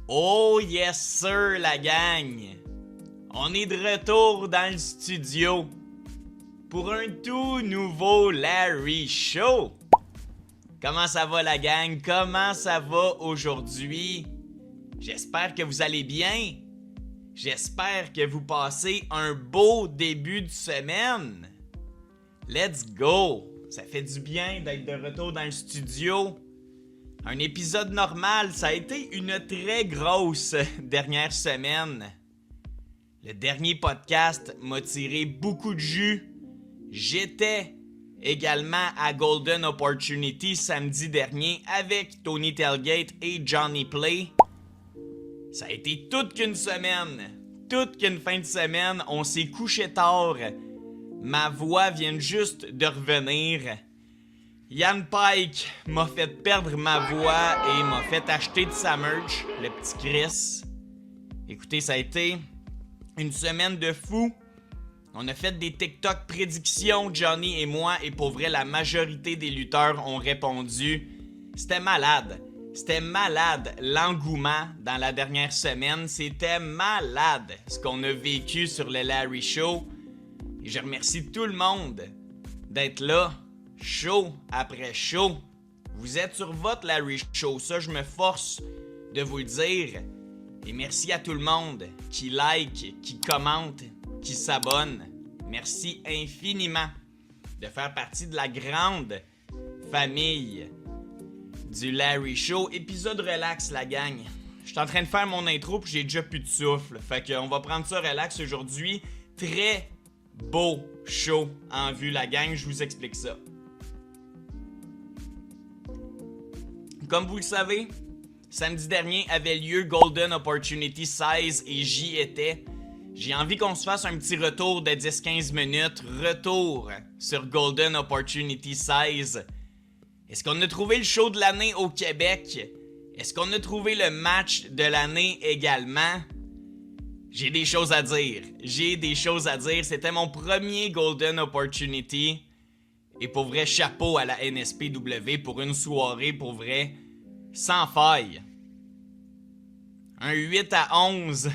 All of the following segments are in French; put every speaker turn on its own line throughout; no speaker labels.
Oh yes sir la gang! On est de retour dans le studio pour un tout nouveau Larry Show! Comment ça va la gang? Comment ça va aujourd'hui? J'espère que vous allez bien. J'espère que vous passez un beau début de semaine. Let's go! Ça fait du bien d'être de retour dans le studio. Un épisode normal, ça a été une très grosse dernière semaine. Le dernier podcast m'a tiré beaucoup de jus. J'étais également à Golden Opportunity samedi dernier avec Tony Tailgate et Johnny Play. Ça a été toute qu'une semaine, toute qu'une fin de semaine. On s'est couché tard. Ma voix vient juste de revenir. Yann Pike m'a fait perdre ma voix et m'a fait acheter de sa merch, le petit Chris. Écoutez, ça a été une semaine de fou. On a fait des TikTok prédictions, Johnny et moi, et pour vrai, la majorité des lutteurs ont répondu. C'était malade. C'était malade l'engouement dans la dernière semaine. C'était malade ce qu'on a vécu sur le Larry Show. Et je remercie tout le monde d'être là. Show après show. Vous êtes sur votre Larry Show, ça je me force de vous le dire. Et merci à tout le monde qui like, qui commente, qui s'abonne. Merci infiniment de faire partie de la grande famille du Larry Show. Épisode relax la gang. Je suis en train de faire mon intro puis j'ai déjà plus de souffle. Fait qu'on va prendre ça relax aujourd'hui. Très beau show en vue la gang, je vous explique ça. Comme vous le savez, samedi dernier avait lieu Golden Opportunity 16 et j'y étais. J'ai envie qu'on se fasse un petit retour de 10-15 minutes. Retour sur Golden Opportunity 16. Est-ce qu'on a trouvé le show de l'année au Québec? Est-ce qu'on a trouvé le match de l'année également? J'ai des choses à dire. C'était mon premier Golden Opportunity. Et pour vrai, chapeau à la NSPW pour une soirée, pour vrai, sans faille. Un 8-11,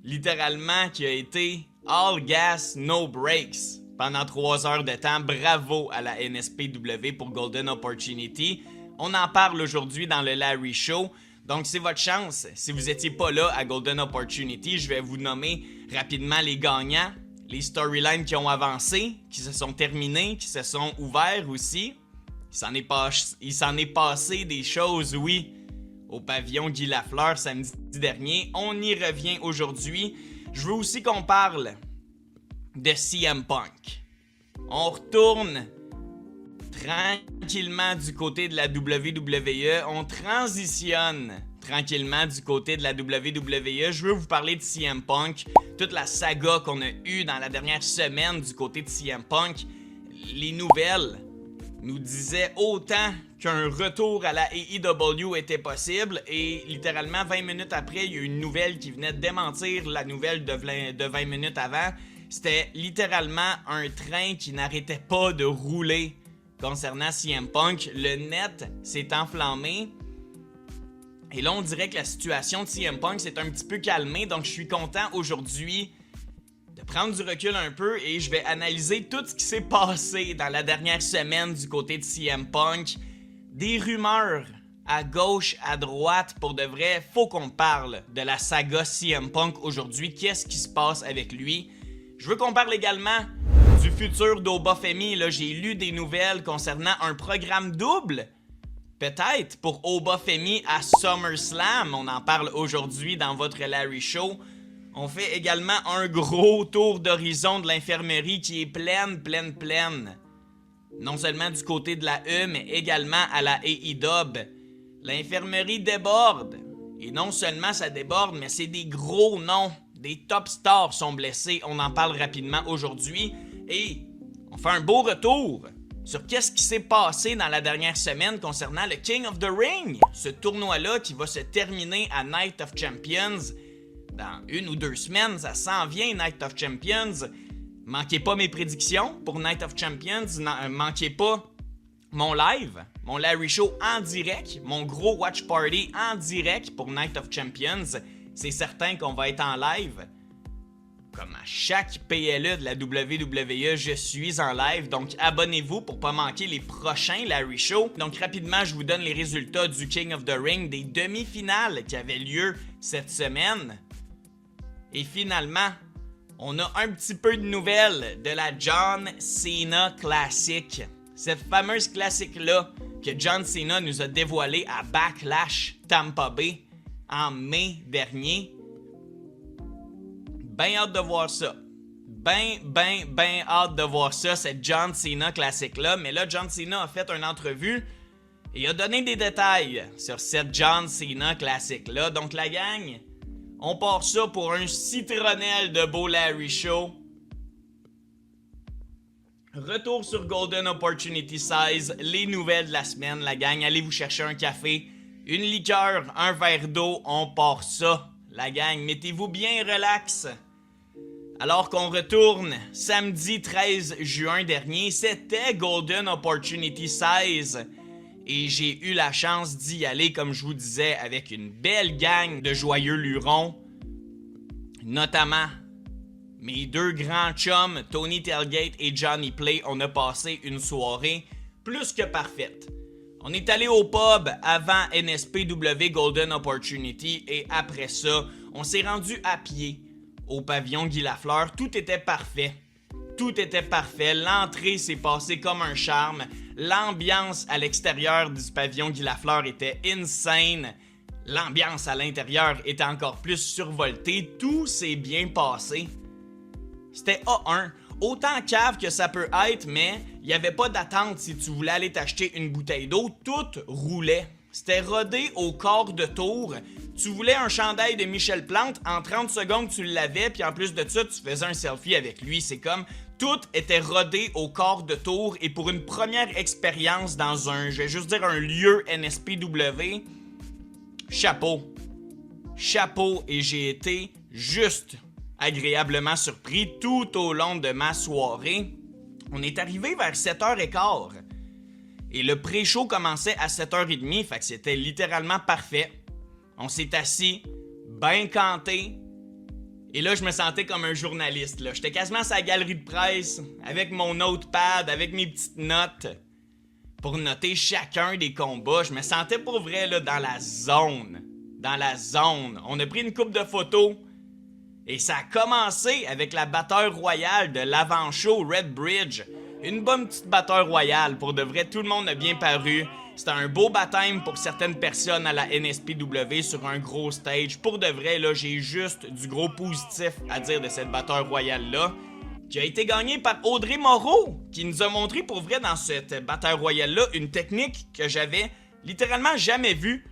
littéralement, qui a été all gas, no breaks pendant 3 heures de temps. Bravo à la NSPW pour Golden Opportunity. On en parle aujourd'hui dans le Larry Show. Donc, c'est votre chance. Si vous n'étiez pas là à Golden Opportunity, je vais vous nommer rapidement les gagnants. Les storylines qui ont avancé, qui se sont terminées, qui se sont ouverts aussi. Il s'en est passé des choses, oui, au pavillon Guy Lafleur samedi dernier. On y revient aujourd'hui. Je veux aussi qu'on parle de CM Punk. On retourne tranquillement du côté de la WWE. On transitionne tranquillement du côté de la WWE. Je veux vous parler de CM Punk, toute la saga qu'on a eue dans la dernière semaine du côté de CM Punk. Les nouvelles nous disaient autant qu'un retour à la AEW était possible et littéralement 20 minutes après, il y a une nouvelle qui venait démentir la nouvelle de 20 minutes avant. C'était littéralement un train qui n'arrêtait pas de rouler concernant CM Punk. Le net s'est enflammé. Et là, on dirait que la situation de CM Punk s'est un petit peu calmée, donc je suis content aujourd'hui de prendre du recul un peu et je vais analyser tout ce qui s'est passé dans la dernière semaine du côté de CM Punk. Des rumeurs à gauche, à droite, pour de vrai, faut qu'on parle de la saga CM Punk aujourd'hui. Qu'est-ce qui se passe avec lui? Je veux qu'on parle également du futur d'Obafemi. Là, j'ai lu des nouvelles concernant un programme double. Peut-être pour Obafemi à SummerSlam, on en parle aujourd'hui dans votre Larry Show. On fait également un gros tour d'horizon de l'infirmerie qui est pleine. Non seulement du côté de la E, mais également à la AEW. L'infirmerie déborde. Et non seulement ça déborde, mais c'est des gros noms. Des top stars sont blessés. On en parle rapidement aujourd'hui. Et on fait un beau retour sur qu'est-ce qui s'est passé dans la dernière semaine concernant le King of the Ring. Ce tournoi-là qui va se terminer à Night of Champions. Dans 1 ou 2 semaines, ça s'en vient, Night of Champions. Manquez pas mes prédictions pour Night of Champions. Manquez pas mon live mon Larry Show en direct, mon gros watch party en direct pour Night of Champions. C'est certain qu'on va être en live. Comme à chaque PLE de la WWE, je suis en live, donc abonnez-vous pour pas manquer les prochains Larry Show. Donc rapidement, je vous donne les résultats du King of the Ring des demi-finales qui avaient lieu cette semaine. Et finalement, on a un petit peu de nouvelles de la John Cena Classic. Cette fameuse classique-là que John Cena nous a dévoilée à Backlash Tampa Bay en mai dernier. Ben hâte de voir ça. Ben hâte de voir ça, cette John Cena Classic-là. Mais là, John Cena a fait une entrevue et a donné des détails sur cette John Cena Classic-là. Donc la gang, on part ça pour un citronnelle de beau Larry Show. Retour sur Golden Opportunity Size, les nouvelles de la semaine, la gang. Allez vous chercher un café, une liqueur, un verre d'eau, on part ça. La gang, mettez-vous bien relax. Alors qu'on retourne samedi 13 juin dernier, c'était Golden Opportunity Size. Et j'ai eu la chance d'y aller, comme je vous disais, avec une belle gang de joyeux lurons. Notamment mes deux grands chums, Tony Tailgate et Johnny Play. On a passé une soirée plus que parfaite. On est allé au pub avant NSPW Golden Opportunity et après ça, on s'est rendu à pied au pavillon Guy Lafleur. Tout était parfait. Tout était parfait. L'entrée s'est passée comme un charme. L'ambiance à l'extérieur du pavillon Guy Lafleur était insane. L'ambiance à l'intérieur était encore plus survoltée. Tout s'est bien passé. C'était A1. Autant cave que ça peut être, mais il n'y avait pas d'attente si tu voulais aller t'acheter une bouteille d'eau. Tout roulait. C'était rodé au quart de tour. Tu voulais un chandail de Michel Plante, en 30 secondes tu l'avais, puis en plus de ça, tu faisais un selfie avec lui. C'est comme, tout était rodé au quart de tour, et pour une première expérience dans un, je vais juste dire un lieu NSPW, chapeau. Chapeau, et j'ai été juste agréablement surpris tout au long de ma soirée. On est arrivé vers 7h15. Et le pré-show commençait à 7h30, fait que c'était littéralement parfait. On s'est assis, ben canté. Et là, je me sentais comme un journaliste. Là. J'étais quasiment à la galerie de presse, avec mon notepad, avec mes petites notes, pour noter chacun des combats. Je me sentais pour vrai là, dans la zone. Dans la zone. On a pris une couple de photos. Et ça a commencé avec la batteur royale de l'avant-show Red Bridge. Une bonne petite batteur royale. Pour de vrai, tout le monde a bien paru. C'était un beau baptême pour certaines personnes à la NSPW sur un gros stage. Pour de vrai, là, j'ai juste du gros positif à dire de cette batteur royale-là, qui a été gagnée par Audrey Moreau, qui nous a montré pour vrai dans cette batteur royale-là une technique que j'avais littéralement jamais vue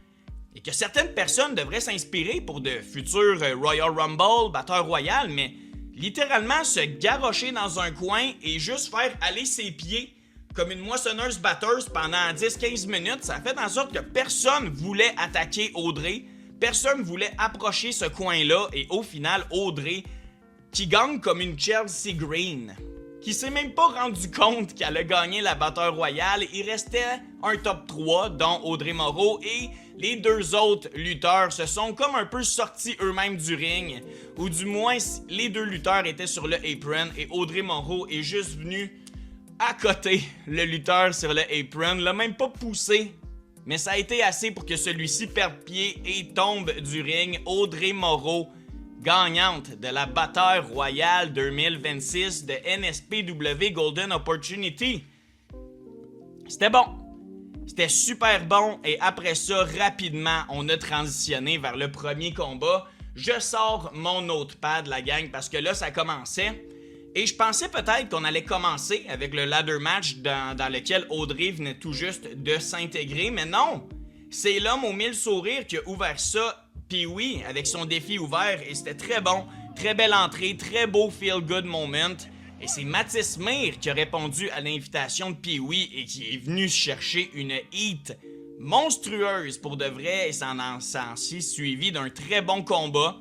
et que certaines personnes devraient s'inspirer pour de futurs Royal Rumble, batteur royale, mais littéralement se garrocher dans un coin et juste faire aller ses pieds comme une moissonneuse batteuse pendant 10-15 minutes, ça a fait en sorte que personne voulait attaquer Audrey, personne voulait approcher ce coin-là, et au final, Audrey, qui gagne comme une Chelsea Green, qui s'est même pas rendu compte qu'elle a gagné la batteur royale, il restait un top 3, dont Audrey Moreau, et les deux autres lutteurs se sont comme un peu sortis eux-mêmes du ring, ou du moins, les deux lutteurs étaient sur le apron, et Audrey Moreau est juste venue à côté, le lutteur sur le apron, l'a même pas poussé, mais ça a été assez pour que celui-ci perde pied et tombe du ring. Audrey Moreau, gagnante de la batteur royale 2026 de NSPW Golden Opportunity. C'était bon. C'était super bon, et après ça, rapidement, on a transitionné vers le premier combat. Je sors mon notepad, la gang, parce que là, ça commençait. Et je pensais peut-être qu'on allait commencer avec le ladder match dans lequel Audrey venait tout juste de s'intégrer, mais non! C'est l'homme aux 1000 sourires qui a ouvert ça, puis oui, avec son défi ouvert, et c'était très bon, très belle entrée, très beau feel-good moment. Et c'est Mathis Mir qui a répondu à l'invitation de Pee-Wee et qui est venu chercher une heat monstrueuse pour de vrai, et s'en s'est suivi d'un très bon combat.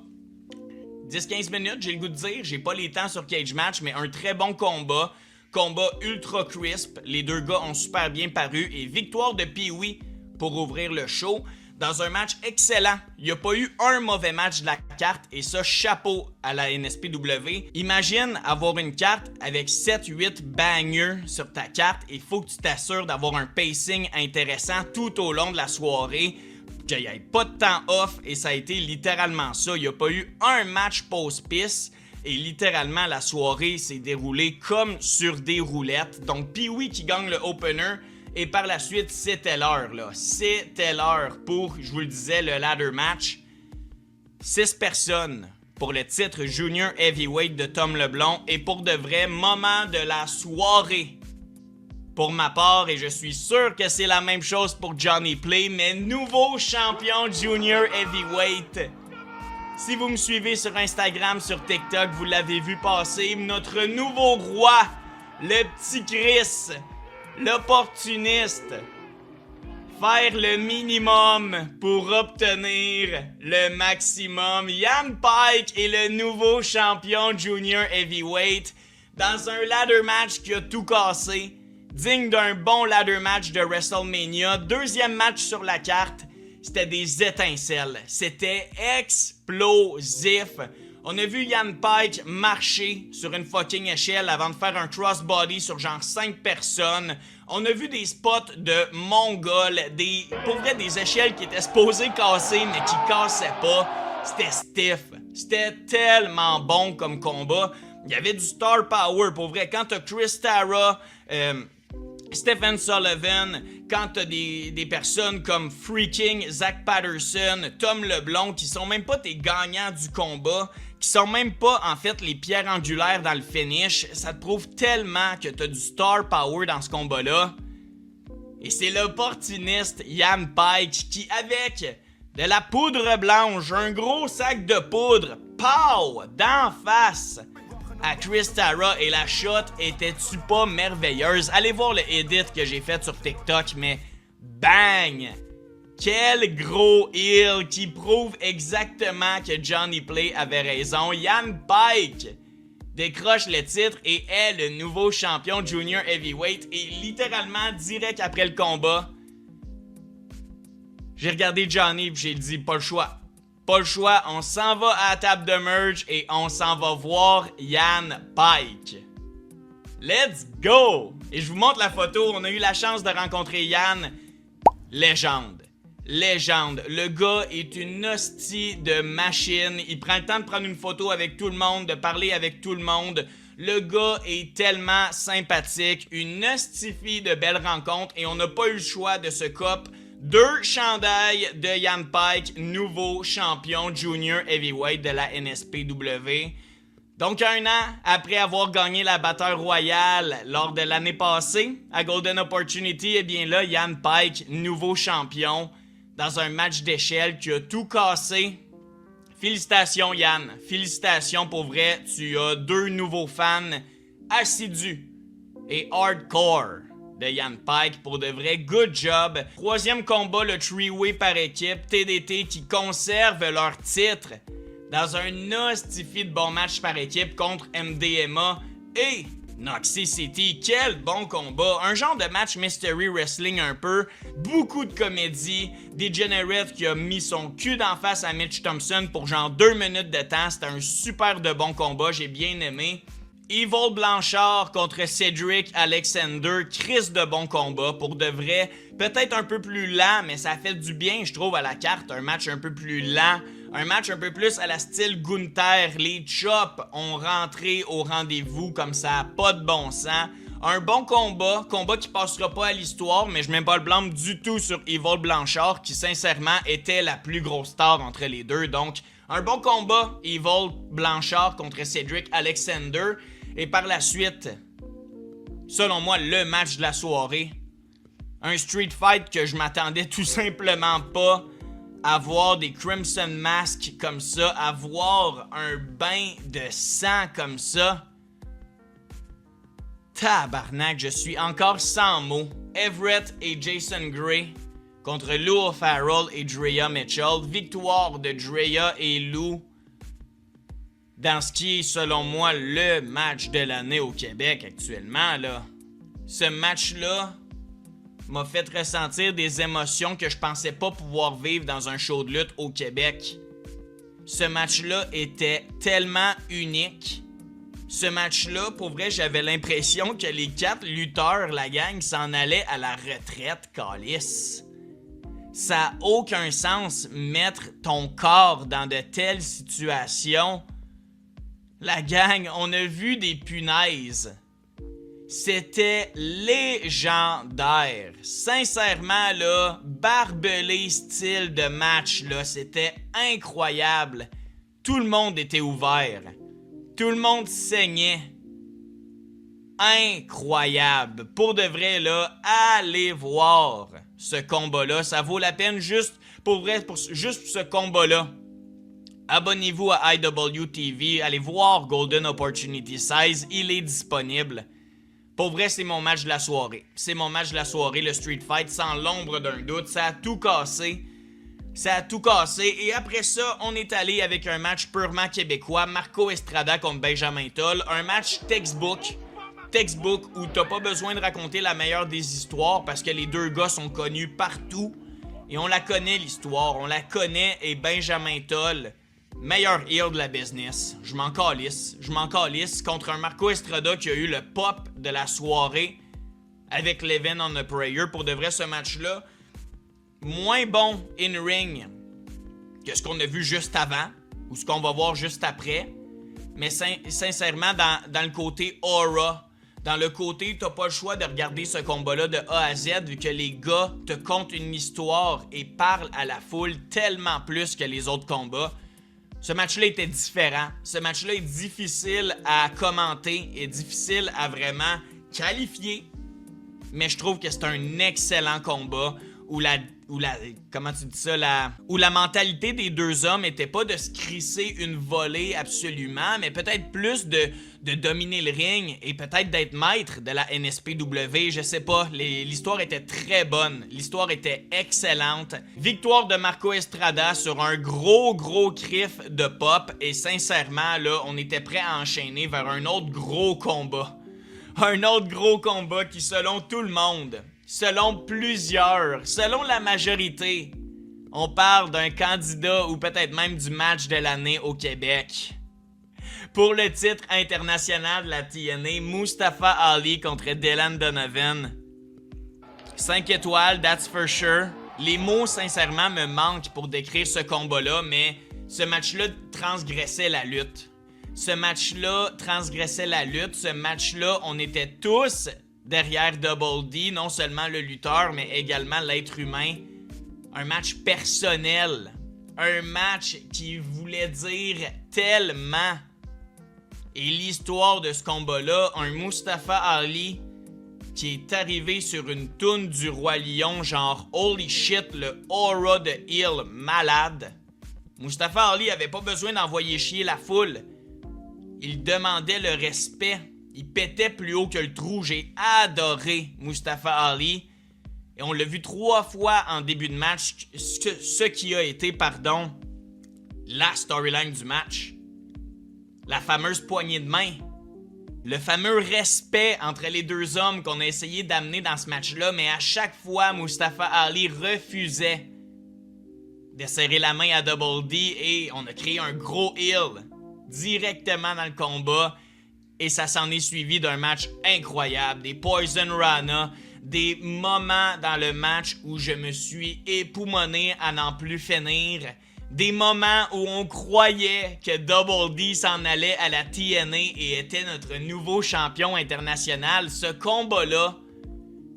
10-15 minutes, j'ai le goût de dire, j'ai pas les temps sur Cage Match, mais un très bon combat. Combat ultra crisp, les deux gars ont super bien paru et victoire de Pee-Wee pour ouvrir le show. Dans un match excellent, il n'y a pas eu un mauvais match de la carte et ça, chapeau à la NSPW. Imagine avoir une carte avec 7-8 bangers sur ta carte et il faut que tu t'assures d'avoir un pacing intéressant tout au long de la soirée, qu'il n'y ait pas de temps off et ça a été littéralement ça. Il n'y a pas eu un match post-piste et littéralement la soirée s'est déroulée comme sur des roulettes. Donc Pee-Wee qui gagne le opener. Et par la suite, c'était l'heure, là. C'était l'heure pour, je vous le disais, le ladder match. 6 personnes pour le titre Junior Heavyweight de Tom Leblond. Et pour de vrai, moment de la soirée pour ma part. Et je suis sûr que c'est la même chose pour Johnny Play, mais nouveau champion Junior Heavyweight. Si vous me suivez sur Instagram, sur TikTok, vous l'avez vu passer. Notre nouveau roi, le petit Chris. L'opportuniste. Faire le minimum pour obtenir le maximum. Ian Pike est le nouveau champion Junior Heavyweight dans un ladder match qui a tout cassé. Digne d'un bon ladder match de WrestleMania. Deuxième match sur la carte. C'était des étincelles. C'était explosif. On a vu Ian Pike marcher sur une fucking échelle avant de faire un crossbody sur genre 5 personnes. On a vu des spots de Mongol, pour vrai des échelles qui étaient supposées casser mais qui cassaient pas. C'était stiff. C'était tellement bon comme combat. Il y avait du star power. Pour vrai, quand t'as Chris Tara, Stephen Sullivan, quand t'as des personnes comme freaking Zach Patterson, Tom Leblond, qui sont même pas tes gagnants du combat, qui sont même pas en fait les pierres angulaires dans le finish, ça te prouve tellement que t'as du star power dans ce combat-là. Et c'est l'opportuniste Ian Pike qui, avec de la poudre blanche, un gros sac de poudre, pow, d'en face à Chris Tara, et la shot était-tu pas merveilleuse? Allez voir le edit que j'ai fait sur TikTok, mais bang! Quel gros heel qui prouve exactement que Johnny Play avait raison. Ian Pike décroche le titre et est le nouveau champion Junior Heavyweight. Et littéralement, direct après le combat, j'ai regardé Johnny et j'ai dit pas le choix. Pas le choix, on s'en va à la table de merge et on s'en va voir Ian Pike. Let's go! Et je vous montre la photo, on a eu la chance de rencontrer Ian. Légende. Légende. Le gars est une hostie de machine. Il prend le temps de prendre une photo avec tout le monde, de parler avec tout le monde. Le gars est tellement sympathique. Une hostifie de belles rencontres et on n'a pas eu le choix de se cop 2 chandails de Ian Pike, nouveau champion Junior Heavyweight de la NSPW. Donc 1 an après avoir gagné la Battle Royale lors de l'année passée à Golden Opportunity, eh bien là, Ian Pike, nouveau champion dans un match d'échelle qui a tout cassé. Félicitations Yann, félicitations pour vrai, tu as 2 nouveaux fans assidus et hardcore de Ian Pike, pour de vrai, good job. 3e combat, le 3-way par équipe, TDT qui conserve leur titre dans un hostifie de bon match par équipe contre MDMA et Noxy City. Quel bon combat, un genre de match mystery wrestling un peu, beaucoup de comédie, Degenerate qui a mis son cul d'en face à Mitch Thompson pour genre 2 minutes de temps, c'était un super de bon combat, j'ai bien aimé. Evil Blanchard contre Cedric Alexander, Chris de bon combat, pour de vrai, peut-être un peu plus lent, mais ça fait du bien, je trouve, à la carte, un match un peu plus lent, un match un peu plus à la style Gunther, les chops ont rentré au rendez-vous comme ça, pas de bon sens. Un bon combat qui passera pas à l'histoire, mais je mets pas le blâme du tout sur Evil Blanchard, qui sincèrement était la plus grosse star entre les deux, donc un bon combat, Evil Blanchard contre Cedric Alexander. Et par la suite, selon moi, le match de la soirée. Un street fight que je m'attendais tout simplement pas à voir des Crimson Mask comme ça, à voir un bain de sang comme ça. Tabarnak, je suis encore sans mots. Everett et Jason Gray contre Lou O'Farrell et Drea Mitchell. Victoire de Drea et Lou. dans ce qui est, selon moi, le match de l'année au Québec actuellement, là. Ce match-là m'a fait ressentir des émotions que je pensais pas pouvoir vivre dans un show de lutte au Québec. Ce match-là était tellement unique. Ce match-là, pour vrai, j'avais l'impression que les 4 lutteurs, la gang, s'en allaient à la retraite, câlisse. Ça a aucun sens mettre ton corps dans de telles situations. La gang, on a vu des punaises. C'était légendaire. Sincèrement, là, barbelé style de match, là, c'était incroyable. Tout le monde était ouvert. Tout le monde saignait. Incroyable. Pour de vrai, là, allez voir ce combat-là. Ça vaut la peine juste pour juste ce combat-là. Abonnez-vous à IWTV. Allez voir Golden Opportunity Size. Il est disponible. Pour vrai, c'est mon match de la soirée. C'est mon match de la soirée, le Street Fight, sans l'ombre d'un doute. Ça a tout cassé. Ça a tout cassé. Et après ça, on est allé avec un match purement québécois. Marco Estrada contre Benjamin Toll. Un match textbook. Textbook où t'as pas besoin de raconter la meilleure des histoires parce que les deux gars sont connus partout. Et on la connaît, l'histoire. On la connaît. Et Benjamin Toll, meilleur heel de la business. Je m'en calisse. Je m'en calisse contre un Marco Estrada qui a eu le pop de la soirée avec Levin on the Prayer. Pour de vrai, ce match-là, moins bon in-ring que ce qu'on a vu juste avant ou ce qu'on va voir juste après. Mais sincèrement, dans le côté aura, dans le côté, t'as pas le choix de regarder ce combat-là de A à Z vu que les gars te content une histoire et parlent à la foule tellement plus que les autres combats. Ce match-là était différent. Ce match-là est difficile à commenter et difficile à vraiment qualifier. Mais je trouve que c'est un excellent combat où comment tu dis ça, où la mentalité des deux hommes était pas de se crisser une volée absolument, mais peut-être plus de dominer le ring et peut-être d'être maître de la NSPW, je sais pas. L'histoire était très bonne, l'histoire était excellente. Victoire de Marco Estrada sur un gros criff de pop et sincèrement là, on était prêt à enchaîner vers un autre gros combat. Un autre gros combat qui, selon tout le monde, selon plusieurs, selon la majorité, on parle d'un candidat ou peut-être même du match de l'année au Québec. Pour le titre international de la TNA, Mustafa Ali contre Dylan Donovan. 5 étoiles, that's for sure. Les mots, sincèrement, me manquent pour décrire ce combat-là, mais ce match-là transgressait la lutte. Ce match-là transgressait la lutte. Ce match-là, on était tous derrière Double D, non seulement le lutteur, mais également l'être humain. Un match personnel. Un match qui voulait dire tellement. Et l'histoire de ce combat-là, un Mustafa Ali qui est arrivé sur une toune du Roi Lion, genre holy shit, le aura de heel malade. Mustafa Ali avait pas besoin d'envoyer chier la foule. Il demandait le respect. Il pétait plus haut que le trou. J'ai adoré Mustafa Ali. Et on l'a vu 3 fois en début de match, ce qui a été, la storyline du match. La fameuse poignée de main. Le fameux respect entre les deux hommes qu'on a essayé d'amener dans ce match-là, mais à chaque fois, Mustafa Ali refusait de serrer la main à Double D et on a créé un gros heel directement dans le combat. Et ça s'en est suivi d'un match incroyable. Des Poison Rana, des moments dans le match où je me suis époumoné à n'en plus finir. Des moments où on croyait que Double D s'en allait à la TNA et était notre nouveau champion international. Ce combat-là,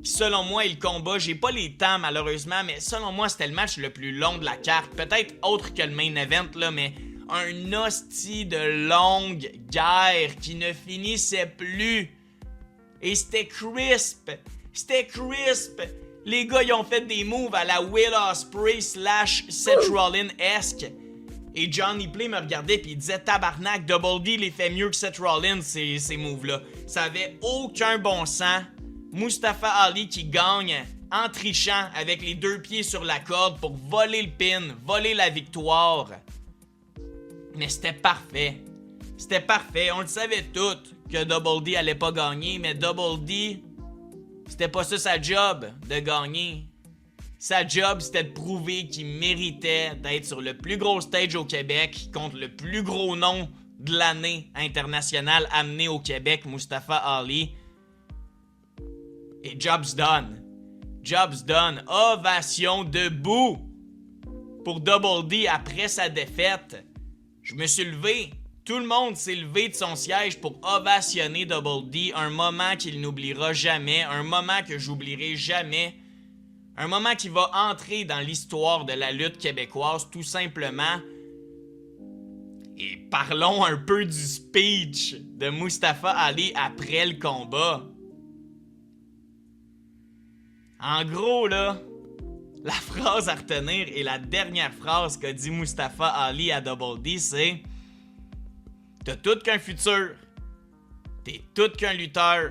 qui selon moi est le combat, j'ai pas les temps malheureusement, mais selon moi c'était le match le plus long de la carte. Peut-être autre que le main event, là, mais un hostie de longue guerre qui ne finissait plus. Et c'était crisp. C'était crisp. Les gars, ils ont fait des moves à la Will Ospreay / Seth Rollins-esque. Et Johnny Play me regardait puis il disait tabarnak, Double D les fait mieux que Seth Rollins ces moves-là. Ça avait aucun bon sens. Mustafa Ali qui gagne en trichant avec les 2 pieds sur la corde pour voler le pin, voler la victoire. Mais c'était parfait. C'était parfait, on le savait tous que Double D allait pas gagner, mais Double D, c'était pas ça sa job, de gagner. Sa job, c'était de prouver qu'il méritait d'être sur le plus gros stage au Québec contre le plus gros nom de l'année internationale amené au Québec, Mustafa Ali. Et job's done. Job's done. Ovation debout pour Double D après sa défaite. Je me suis levé. Tout le monde s'est levé de son siège pour ovationner Double D. Un moment qu'il n'oubliera jamais. Un moment que j'oublierai jamais. Un moment qui va entrer dans l'histoire de la lutte québécoise, tout simplement. Et parlons un peu du speech de Mustafa Ali après le combat. En gros, là, la phrase à retenir et la dernière phrase qu'a dit Mustafa Ali à Double D, c'est « T'as tout qu'un futur. T'es tout qu'un lutteur.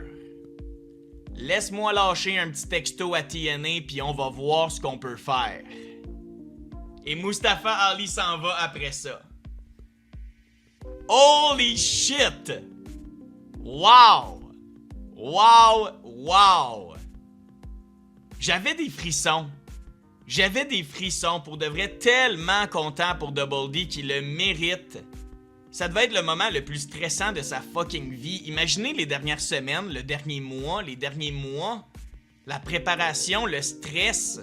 Laisse-moi lâcher un petit texto à TNA puis on va voir ce qu'on peut faire. » Et Mustafa Ali s'en va après ça. Holy shit! Wow! Wow! Wow! J'avais des frissons. J'avais des frissons, pour de vrai, tellement content pour Double D qui le mérite. Ça devait être le moment le plus stressant de sa fucking vie. Imaginez les dernières semaines, les derniers mois, la préparation, le stress.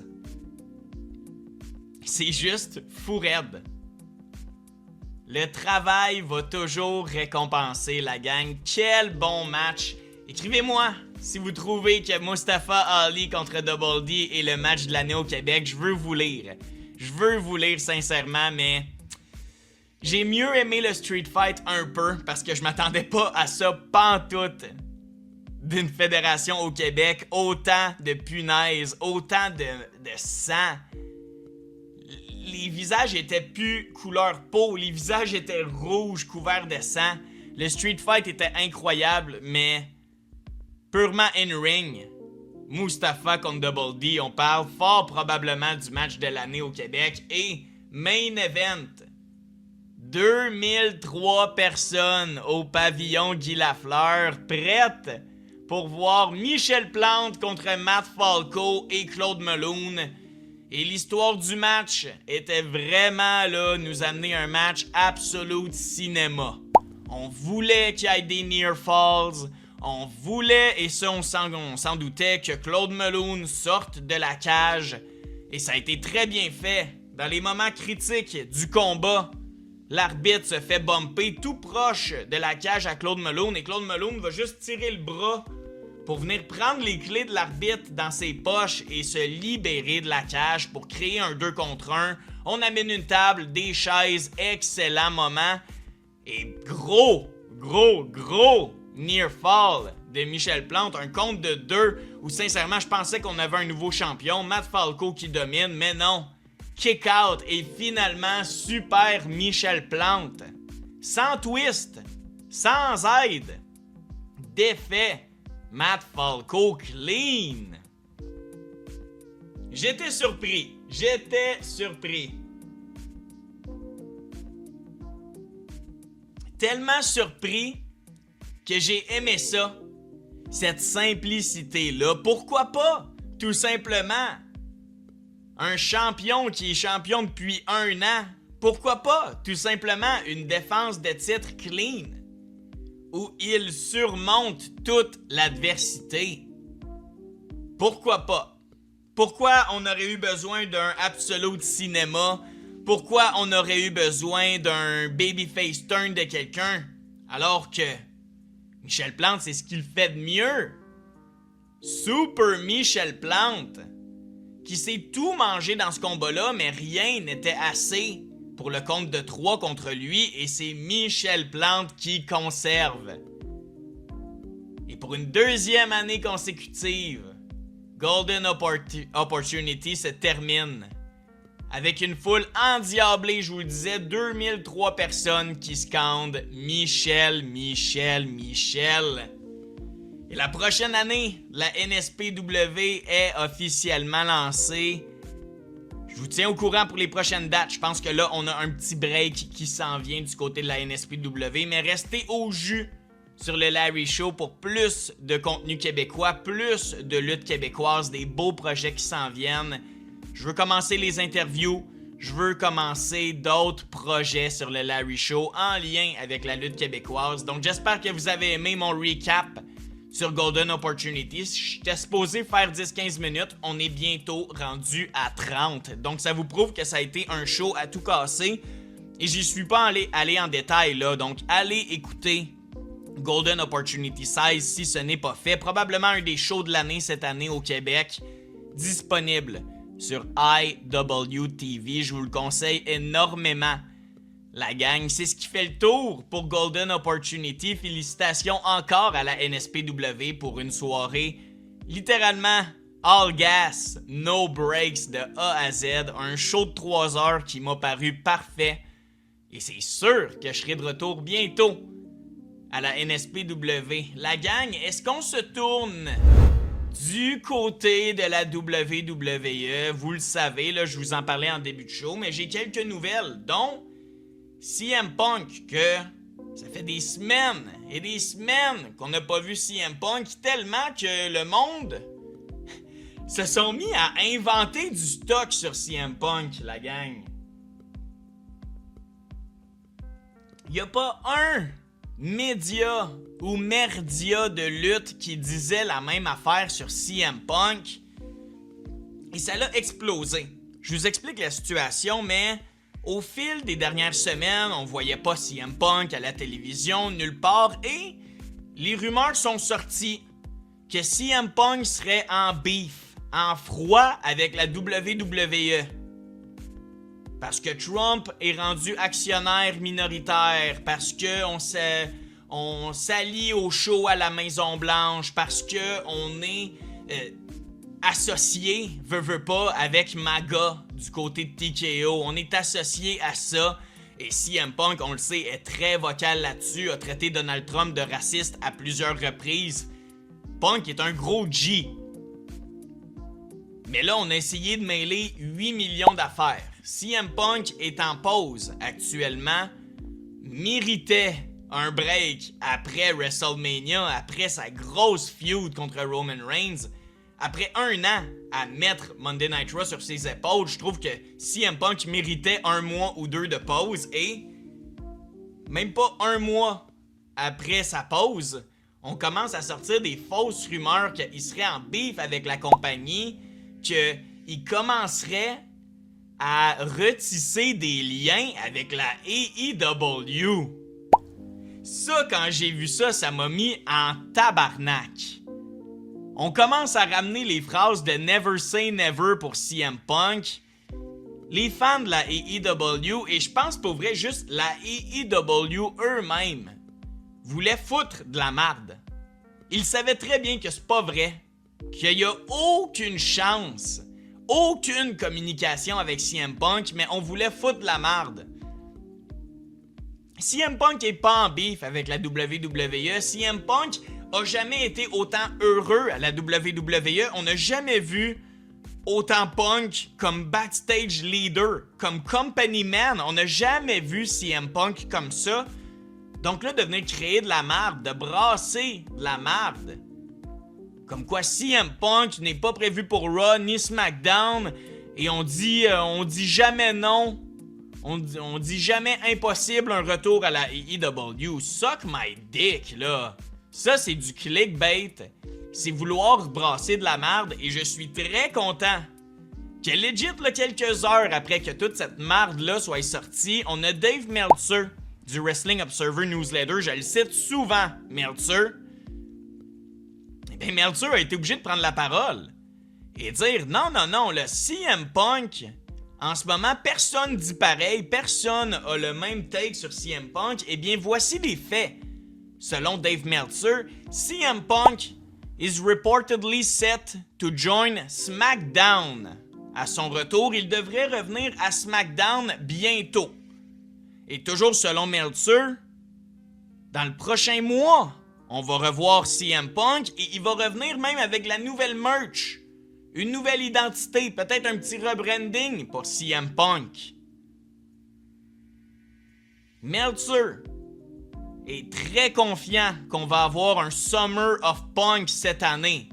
C'est juste fou raide. Le travail va toujours récompenser la gang. Quel bon match! Écrivez-moi si vous trouvez que Mustafa Ali contre Double D est le match de l'année au Québec. Je veux vous lire. Je veux vous lire sincèrement, mais j'ai mieux aimé le Street Fight un peu parce que je m'attendais pas à ça pantoute d'une fédération au Québec. Autant de punaises, autant de sang. Les visages étaient plus couleur peau, les visages étaient rouges, couverts de sang. Le Street Fight était incroyable, mais purement in-ring. Mustafa contre Double D, on parle fort probablement du match de l'année au Québec. Et main event, 2003 personnes au pavillon Guy Lafleur, prêtes pour voir Michel Plante contre Matt Falco et Claude Meloune. Et l'histoire du match était vraiment là, nous amener un match absolute cinéma. On voulait qu'il y ait des near falls, on voulait, et ça on s'en doutait, que Claude Meloune sorte de la cage. Et ça a été très bien fait. Dans les moments critiques du combat, l'arbitre se fait bumper tout proche de la cage à Claude Meloune, et Claude Meloune va juste tirer le bras pour venir prendre les clés de l'arbitre dans ses poches et se libérer de la cage pour créer un 2 contre 1. On amène une table, des chaises, excellent moment. Et gros near fall de Michel Plante, un compte de 2 où sincèrement je pensais qu'on avait un nouveau champion, Matt Falco qui domine, mais non. Kick out et finalement super Michel Plante. Sans twist, sans aide, défait. Matt Falco clean. J'étais surpris. Tellement surpris que j'ai aimé ça. Cette simplicité-là. Pourquoi pas? Tout simplement. Un champion qui est champion depuis 1 an. Pourquoi pas? Tout simplement une défense de titre clean. Où il surmonte toute l'adversité. Pourquoi pas? Pourquoi on aurait eu besoin d'un absolute cinéma? Pourquoi on aurait eu besoin d'un babyface turn de quelqu'un? Alors que Michel Plante, c'est ce qu'il fait de mieux. Super Michel Plante, qui s'est tout mangé dans ce combat-là, mais rien n'était assez pour le compte de 3 contre lui, et c'est Michel Plante qui conserve. Et pour une 2e année consécutive, Golden Opportunity se termine avec une foule endiablée, je vous le disais, 2003 personnes qui scandent Michel. Et la prochaine année, la NSPW est officiellement lancée. Je vous tiens au courant pour les prochaines dates. Je pense que là, on a un petit break qui s'en vient du côté de la NSPW, mais restez au jus sur le Larry Show pour plus de contenu québécois, plus de lutte québécoise, des beaux projets qui s'en viennent. Je veux commencer les interviews, je veux commencer d'autres projets sur le Larry Show en lien avec la lutte québécoise. Donc j'espère que vous avez aimé mon recap sur Golden Opportunity. J'étais supposé faire 10-15 minutes, on est bientôt rendu à 30. Donc ça vous prouve que ça a été un show à tout casser. Et j'y suis pas allé en détail là, donc allez écouter Golden Opportunity 16 si ce n'est pas fait. Probablement un des shows de l'année cette année au Québec, disponible sur IWTV. Je vous le conseille énormément. La gang, c'est ce qui fait le tour pour Golden Opportunity. Félicitations encore à la NSPW pour une soirée littéralement all gas, no breaks de A à Z. Un show de 3 heures qui m'a paru parfait. Et c'est sûr que je serai de retour bientôt à la NSPW. La gang, est-ce qu'on se tourne du côté de la WWE? Vous le savez, là, je vous en parlais en début de show, mais j'ai quelques nouvelles, dont CM Punk, que ça fait des semaines et des semaines qu'on n'a pas vu CM Punk, tellement que le monde se sont mis à inventer du stock sur CM Punk, la gang. Il n'y a pas un média ou merdia de lutte qui disait la même affaire sur CM Punk. Et ça l'a explosé. Je vous explique la situation, mais au fil des dernières semaines, on voyait pas CM Punk à la télévision, nulle part, et les rumeurs sont sorties que CM Punk serait en beef, en froid avec la WWE. Parce que Trump est rendu actionnaire minoritaire, parce que on s'allie au show à la Maison-Blanche, parce que on est associé, veut pas, avec MAGA du côté de TKO. On est associé à ça. Et CM Punk, on le sait, est très vocal là-dessus, a traité Donald Trump de raciste à plusieurs reprises. Punk est un gros G. Mais là, on a essayé de mêler 8 millions d'affaires. CM Punk est en pause actuellement, méritait un break après WrestleMania, après sa grosse feud contre Roman Reigns. Après un an à mettre Monday Night Raw sur ses épaules, je trouve que CM Punk méritait 1 mois ou 2 de pause, et même pas 1 mois après sa pause, on commence à sortir des fausses rumeurs qu'il serait en beef avec la compagnie, qu'il commencerait à retisser des liens avec la AEW. Ça, quand j'ai vu ça, ça m'a mis en tabarnak. On commence à ramener les phrases de Never Say Never pour CM Punk. Les fans de la AEW, et je pense pour vrai juste la AEW eux-mêmes, voulaient foutre de la marde. Ils savaient très bien que c'est pas vrai, qu'il y a aucune chance, aucune communication avec CM Punk, mais on voulait foutre de la marde. CM Punk est pas en beef avec la WWE. CM Punk a jamais été autant heureux à la WWE. On n'a jamais vu autant Punk comme backstage leader, comme company man. On n'a jamais vu CM Punk comme ça. Donc là, de venir créer de la marde, de brasser de la marde, comme quoi CM Punk n'est pas prévu pour Raw ni SmackDown, et on dit jamais non. On dit jamais impossible un retour à la AEW. Suck my dick, là. Ça, c'est du clickbait. C'est vouloir brasser de la merde, et je suis très content que legit, là, quelques heures après que toute cette merde-là soit sortie, on a Dave Meltzer du Wrestling Observer Newsletter. Je le cite souvent, Meltzer. Eh bien, Meltzer a été obligé de prendre la parole et dire non, le CM Punk, en ce moment, personne dit pareil, personne a le même take sur CM Punk. Eh bien, voici les faits. Selon Dave Meltzer, CM Punk is reportedly set to join SmackDown. À son retour, il devrait revenir à SmackDown bientôt. Et toujours selon Meltzer, dans le prochain mois, on va revoir CM Punk, et il va revenir même avec la nouvelle merch une nouvelle identité, peut-être un petit rebranding pour CM Punk. Meltzer est très confiant qu'on va avoir un Summer of Punk cette année.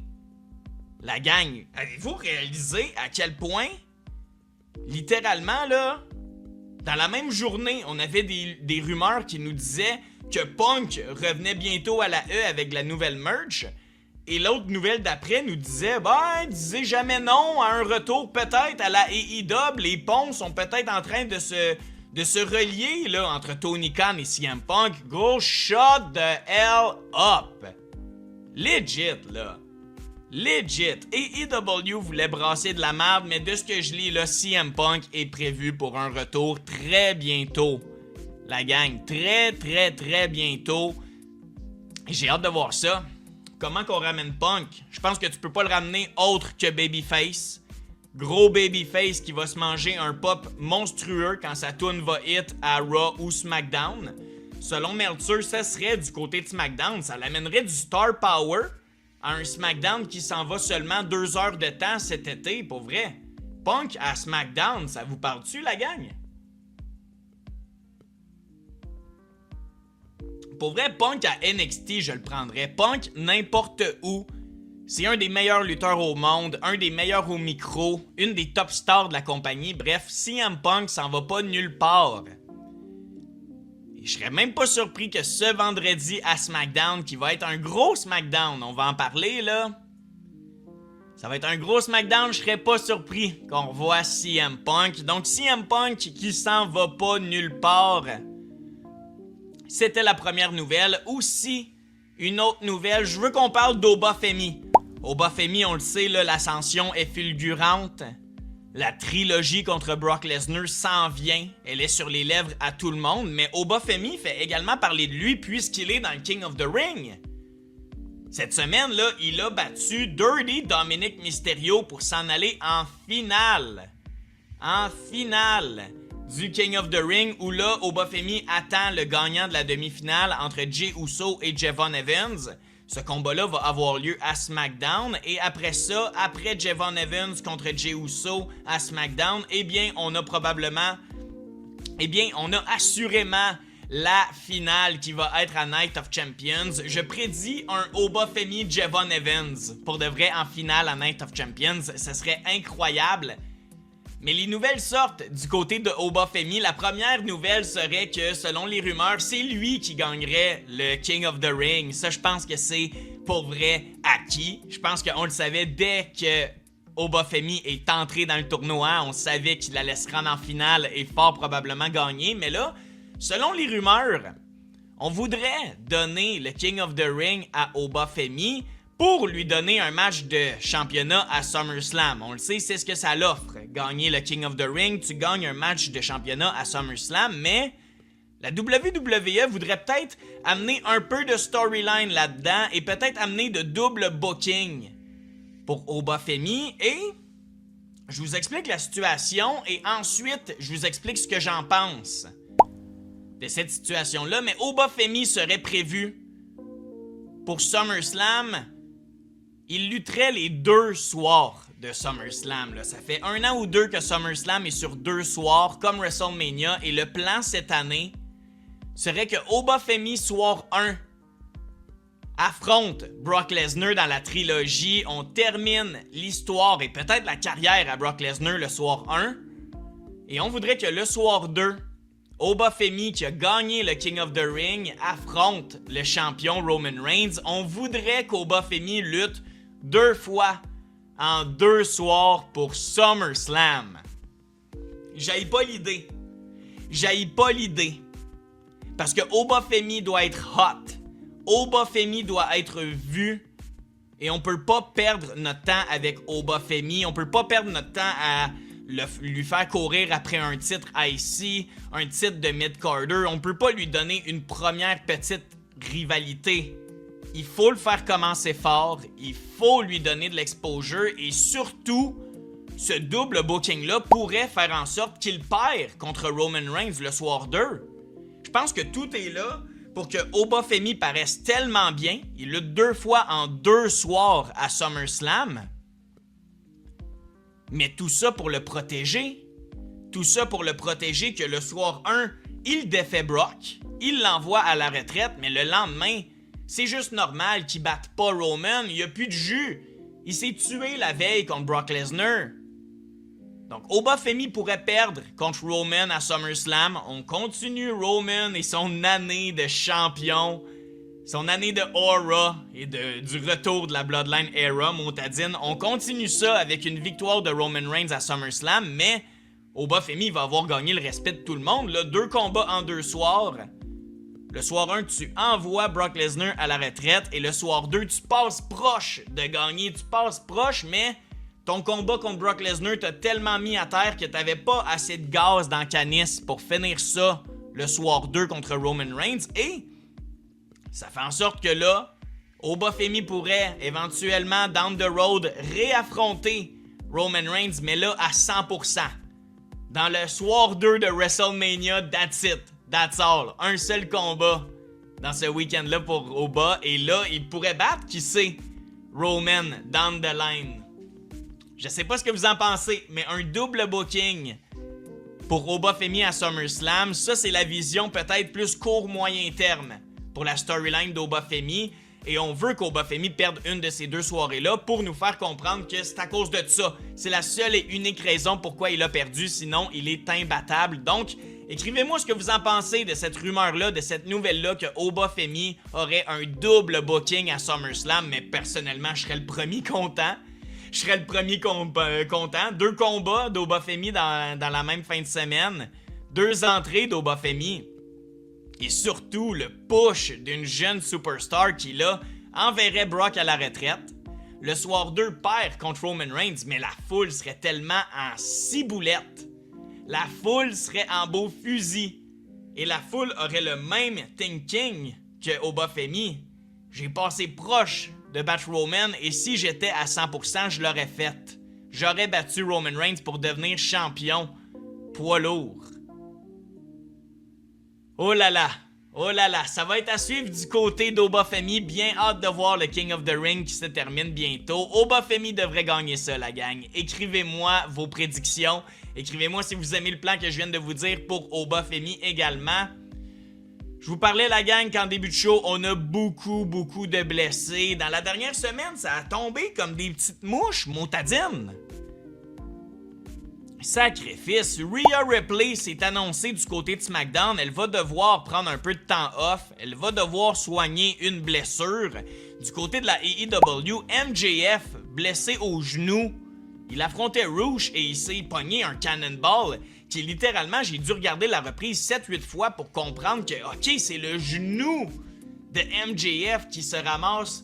La gang, avez-vous réalisé à quel point, littéralement là, dans la même journée, on avait des rumeurs qui nous disaient que Punk revenait bientôt à la E avec la nouvelle merch. Et l'autre nouvelle d'après nous disait, disait jamais non à un retour peut-être à la AEW. Les ponts sont peut-être en train de se relier là, entre Tony Khan et CM Punk. Go shut the hell up. Legit, là. Legit. AEW voulait brasser de la merde, mais de ce que je lis, là, CM Punk est prévu pour un retour très bientôt. La gang, très, très, très bientôt. J'ai hâte de voir ça. Comment qu'on ramène Punk? Je pense que tu peux pas le ramener autre que Babyface. Gros Babyface qui va se manger un pop monstrueux quand sa tune va hit à Raw ou SmackDown. Selon Meltzer, ça serait du côté de SmackDown. Ça l'amènerait du star power à un SmackDown qui s'en va seulement 2 heures de temps cet été, pour vrai. Punk à SmackDown, ça vous parle-tu, la gang? Pour vrai, Punk à NXT, je le prendrais. Punk n'importe où. C'est un des meilleurs lutteurs au monde, un des meilleurs au micro, une des top stars de la compagnie. Bref, CM Punk s'en va pas nulle part. Et je serais même pas surpris que ce vendredi à SmackDown, qui va être un gros SmackDown, on va en parler là. Ça va être un gros SmackDown, je serais pas surpris qu'on revoie CM Punk. Donc CM Punk qui s'en va pas nulle part. C'était la première nouvelle. Aussi, une autre nouvelle, je veux qu'on parle d'Oba Femi. Oba Femi, on le sait, là, l'ascension est fulgurante. La trilogie contre Brock Lesnar s'en vient. Elle est sur les lèvres à tout le monde. Mais Oba Femi fait également parler de lui puisqu'il est dans le King of the Ring. Cette semaine, là, il a battu Dirty Dominic Mysterio pour s'en aller en finale. En finale du King of the Ring, où là, Oba Femi attend le gagnant de la demi-finale entre Jey Uso et Javon Evans. Ce combat-là va avoir lieu à SmackDown. Et après ça, après Javon Evans contre Jey Uso à SmackDown, on a assurément la finale qui va être à Night of Champions. Je prédis un Oba Femi Javon Evans pour de vrai en finale à Night of Champions. Ce serait incroyable. Mais les nouvelles sortent du côté de Oba Femi. La première nouvelle serait que, selon les rumeurs, c'est lui qui gagnerait le King of the Ring. Ça, je pense que c'est pour vrai acquis. Je pense qu'on le savait dès que Oba Femi est entré dans le tournoi. On savait qu'il allait se rendre en finale et fort probablement gagner. Mais là, selon les rumeurs, on voudrait donner le King of the Ring à Oba Femi pour lui donner un match de championnat à SummerSlam. On le sait, c'est ce que ça l'offre. Gagner le King of the Ring, tu gagnes un match de championnat à SummerSlam, mais la WWE voudrait peut-être amener un peu de storyline là-dedans et peut-être amener de double booking pour Oba Femi. Et je vous explique la situation et ensuite, je vous explique ce que j'en pense de cette situation-là. Mais Oba Femi serait prévu pour SummerSlam. Il lutterait les 2 soirs de SummerSlam. Là. Ça fait 1 an ou 2 que SummerSlam est sur 2 soirs, comme WrestleMania. Et le plan cette année serait que Oba Femi, soir 1, affronte Brock Lesnar dans la trilogie. On termine l'histoire et peut-être la carrière à Brock Lesnar le soir 1. Et on voudrait que le soir 2, Oba Femi, qui a gagné le King of the Ring, affronte le champion Roman Reigns. On voudrait qu'Oba Femi lutte 2 fois en 2 soirs pour SummerSlam. J'haïs pas l'idée. Parce que Oba Femi doit être hot. Oba Femi doit être vu. Et on peut pas perdre notre temps avec Oba Femi. On peut pas perdre notre temps à lui faire courir après un titre IC, un titre de mid-carder. On peut pas lui donner une première petite rivalité. Il faut le faire commencer fort, il faut lui donner de l'exposure et surtout, ce double booking-là pourrait faire en sorte qu'il perd contre Roman Reigns le soir 2. Je pense que tout est là pour que Oba Femi paraisse tellement bien. Il lutte 2 fois en 2 soirs à SummerSlam. Mais tout ça pour le protéger. Tout ça pour le protéger que le soir 1, il défait Brock, il l'envoie à la retraite, mais le lendemain, c'est juste normal qu'il batte pas Roman, il n'y a plus de jus. Il s'est tué la veille contre Brock Lesnar. Donc, Obafemi pourrait perdre contre Roman à SummerSlam. On continue Roman et son année de champion, son année de aura et du retour de la Bloodline Era montadine. On continue ça avec une victoire de Roman Reigns à SummerSlam, mais Obafemi va avoir gagné le respect de tout le monde. Là, 2 combats en 2 soirs. Le soir 1, tu envoies Brock Lesnar à la retraite et le soir 2, tu passes proche de gagner. Tu passes proche, mais ton combat contre Brock Lesnar t'a tellement mis à terre que t'avais pas assez de gaz dans la canisse pour finir ça le soir 2 contre Roman Reigns. Et ça fait en sorte que là, Obafemi pourrait éventuellement, down the road, réaffronter Roman Reigns, mais là à 100%. Dans le soir 2 de WrestleMania, that's it. That's all. Un seul combat dans ce week-end-là pour Oba. Et là, il pourrait battre, qui sait, Roman down the line. Je sais pas ce que vous en pensez, mais un double booking pour Obafemi à SummerSlam, ça c'est la vision peut-être plus court-moyen terme pour la storyline d'Obafemi. Et on veut qu'Obafemi perde une de ces 2 soirées-là pour nous faire comprendre que c'est à cause de ça. C'est la seule et unique raison pourquoi il a perdu, sinon il est imbattable. Donc, écrivez-moi ce que vous en pensez de cette rumeur-là, de cette nouvelle-là que Obafemi aurait un double booking à SummerSlam, mais personnellement, je serais le premier content. Je serais le premier content. 2 combats d'Obafemi dans la même fin de semaine. 2 entrées d'Obafemi. Et surtout, le push d'une jeune superstar qui, là, enverrait Brock à la retraite. Le soir 2 perd contre Roman Reigns, mais la foule serait tellement en ciboulette. La foule serait en beau fusil. Et la foule aurait le même thinking que Obafemi. J'ai passé proche de battre Roman et si j'étais à 100%, je l'aurais fait. J'aurais battu Roman Reigns pour devenir champion poids lourd. Oh là là, ça va être à suivre du côté d'Obafemi. Bien hâte de voir le King of the Ring qui se termine bientôt. Obafemi devrait gagner ça, la gang. Écrivez-moi vos prédictions. Écrivez-moi si vous aimez le plan que je viens de vous dire pour Obafemi également. Je vous parlais, la gang, qu'en début de show, on a beaucoup de blessés. Dans la dernière semaine, ça a tombé comme des petites mouches montadines. Sacrifice, Rhea Ripley s'est annoncée du côté de SmackDown. Elle va devoir prendre un peu de temps off. Elle va devoir soigner une blessure. Du côté de la AEW, MJF, blessé au genou, il affrontait Rush et il s'est pogné un cannonball qui littéralement, j'ai dû regarder la reprise 7-8 fois pour comprendre que, ok, c'est le genou de MJF qui se ramasse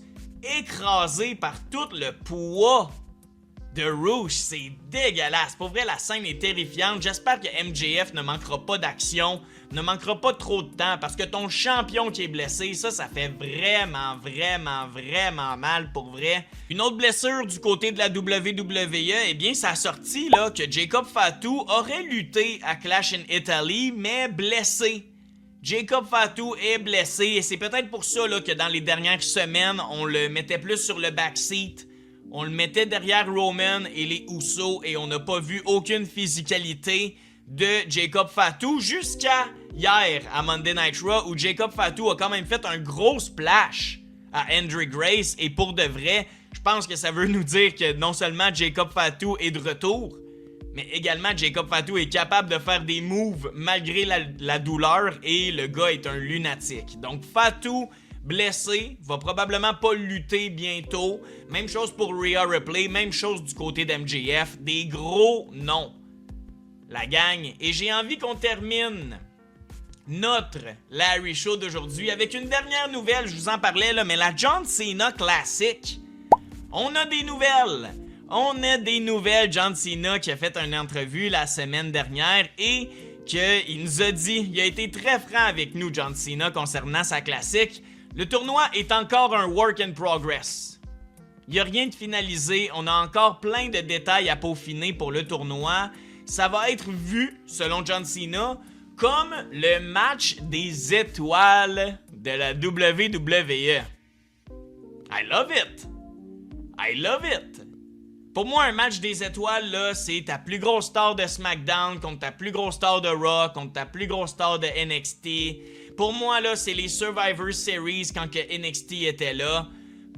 écrasé par tout le poids de Rush. C'est dégueulasse. Pour vrai, la scène est terrifiante. J'espère que MJF ne manquera pas d'action, ne manquera pas trop de temps, parce que ton champion qui est blessé, ça fait vraiment mal pour vrai. Une autre blessure du côté de la WWE, eh bien, ça a sorti là, que Jacob Fatu aurait lutté à Clash in Italy, mais blessé. Jacob Fatu est blessé et c'est peut-être pour ça là, que dans les dernières semaines, on le mettait plus sur le backseat. On le mettait derrière Roman et les Usos et on n'a pas vu aucune physicalité de Jacob Fatu jusqu'à hier à Monday Night Raw où Jacob Fatu a quand même fait un gros splash à Andre Grace et pour de vrai, je pense que ça veut nous dire que non seulement Jacob Fatu est de retour, mais également Jacob Fatu est capable de faire des moves malgré la douleur et le gars est un lunatique. Donc Fatu blessé, va probablement pas lutter bientôt. Même chose pour Rhea Ripley, même chose du côté d'MJF. Des gros noms. La gang. Et j'ai envie qu'on termine notre Larry Show d'aujourd'hui avec une dernière nouvelle. Je vous en parlais là, mais la John Cena Classic. On a des nouvelles. John Cena qui a fait une entrevue la semaine dernière et qu'il nous a dit, il a été très franc avec nous, John Cena, concernant sa classique. Le tournoi est encore un work in progress. Il n'y a rien de finalisé, on a encore plein de détails à peaufiner pour le tournoi. Ça va être vu, selon John Cena, comme le match des étoiles de la WWE. I love it! Pour moi, un match des étoiles, là, c'est ta plus grosse star de SmackDown contre ta plus grosse star de Raw, contre ta plus grosse star de NXT. Pour moi, là, c'est les Survivor Series quand que NXT était là.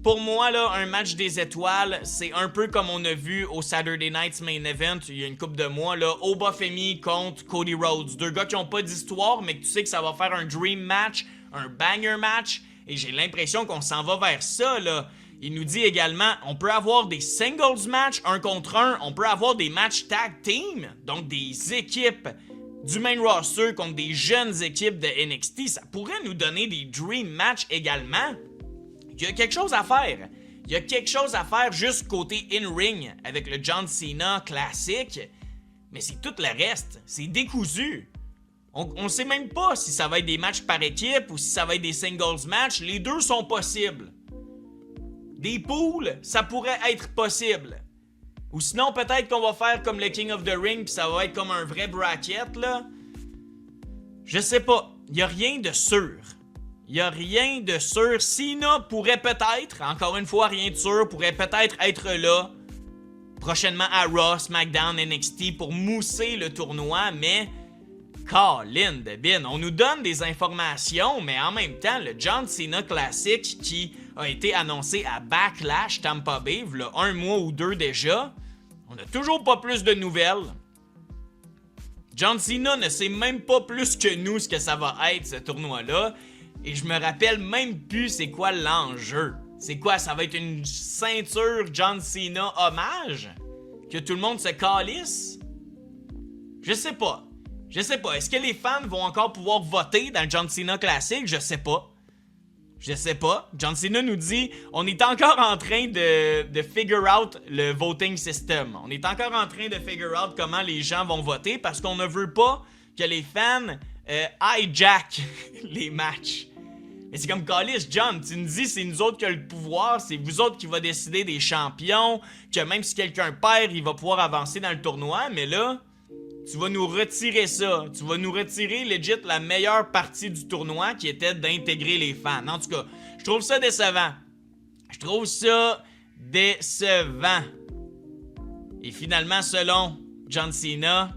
Pour moi, là, un match des étoiles, c'est un peu comme on a vu au Saturday Night's Main Event il y a une couple de mois, là, Obafemi contre Cody Rhodes. Deux gars qui n'ont pas d'histoire, mais que tu sais que ça va faire un dream match, un banger match, et j'ai l'impression qu'on s'en va vers ça, là. Il nous dit également, on peut avoir des singles matchs, un contre un, on peut avoir des matchs tag team, donc des équipes du main roster contre des jeunes équipes de NXT. Ça pourrait nous donner des dream matchs également. Il y a quelque chose à faire. Il y a quelque chose à faire juste côté in-ring avec le John Cena classique, mais c'est tout le reste. C'est décousu. On sait même pas si ça va être des matchs par équipe ou si ça va être des singles matchs. Les deux sont possibles. Des poules, ça pourrait être possible. Ou sinon, peut-être qu'on va faire comme le King of the Ring puis ça va être comme un vrai bracket, là. Je sais pas. Il y a rien de sûr. Il y a rien de sûr. Cena pourrait peut-être, encore une fois, rien de sûr, pourrait peut-être être là prochainement à Raw, SmackDown, NXT pour mousser le tournoi, mais Colin de Bin, on nous donne des informations, mais en même temps, le John Cena Classic qui a été annoncé à Backlash Tampa Bay, il y a un mois ou deux déjà, on n'a toujours pas plus de nouvelles. John Cena ne sait même pas plus que nous ce que ça va être, ce tournoi-là, et je me rappelle même plus c'est quoi l'enjeu. C'est quoi, ça va être une ceinture John Cena hommage? Que tout le monde se calisse? Je sais pas. Je sais pas. Est-ce que les fans vont encore pouvoir voter dans le John Cena Classic? Je sais pas. Je sais pas. John Cena nous dit on est encore en train de figure out le voting system. On est encore en train de figure out comment les gens vont voter parce qu'on ne veut pas que les fans hijack les matchs. Mais c'est comme Callis, John, tu nous dis c'est nous autres qui avons le pouvoir, c'est vous autres qui va décider des champions, que même si quelqu'un perd, il va pouvoir avancer dans le tournoi, mais là, tu vas nous retirer ça. Tu vas nous retirer, legit, la meilleure partie du tournoi qui était d'intégrer les fans. En tout cas, je trouve ça décevant. Je trouve ça décevant. Et finalement, selon John Cena,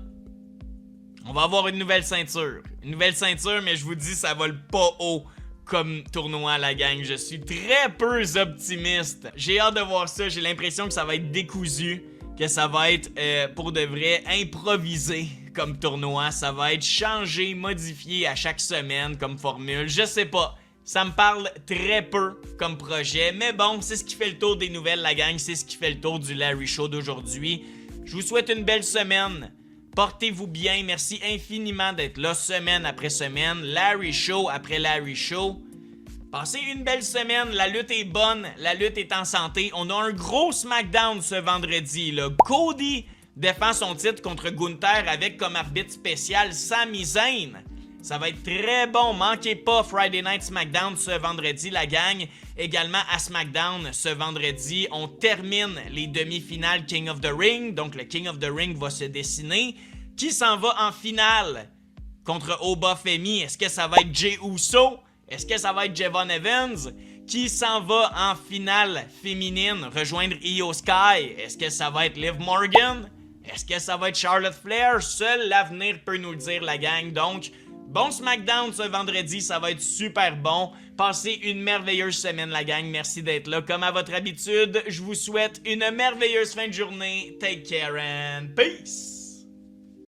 on va avoir une nouvelle ceinture. Une nouvelle ceinture, mais je vous dis, ça vole pas haut comme tournoi, la gang. Je suis très peu optimiste. J'ai hâte de voir ça. J'ai l'impression que ça va être décousu. Que ça va être, pour de vrai, improvisé comme tournoi. Ça va être changé, modifié à chaque semaine comme formule. Je sais pas. Ça me parle très peu comme projet. Mais bon, c'est ce qui fait le tour des nouvelles, la gang. C'est ce qui fait le tour du Larry Show d'aujourd'hui. Je vous souhaite une belle semaine. Portez-vous bien. Merci infiniment d'être là semaine après semaine. Larry Show après Larry Show. Passez une belle semaine, la lutte est bonne, la lutte est en santé. On a un gros SmackDown ce vendredi, là. Cody défend son titre contre Gunther avec comme arbitre spécial Sami Zayn. Ça va être très bon, manquez pas Friday Night SmackDown ce vendredi, la gang. Également à SmackDown ce vendredi, on termine les demi-finales King of the Ring. Donc le King of the Ring va se dessiner. Qui s'en va en finale contre Obafemi? Est-ce que ça va être Jey Uso? Est-ce que ça va être Javon Evans? Qui s'en va en finale féminine rejoindre Io Sky? Est-ce que ça va être Liv Morgan? Est-ce que ça va être Charlotte Flair? Seul l'avenir peut nous le dire, la gang. Donc, bon SmackDown ce vendredi, ça va être super bon. Passez une merveilleuse semaine, la gang. Merci d'être là. Comme à votre habitude, je vous souhaite une merveilleuse fin de journée. Take care and peace!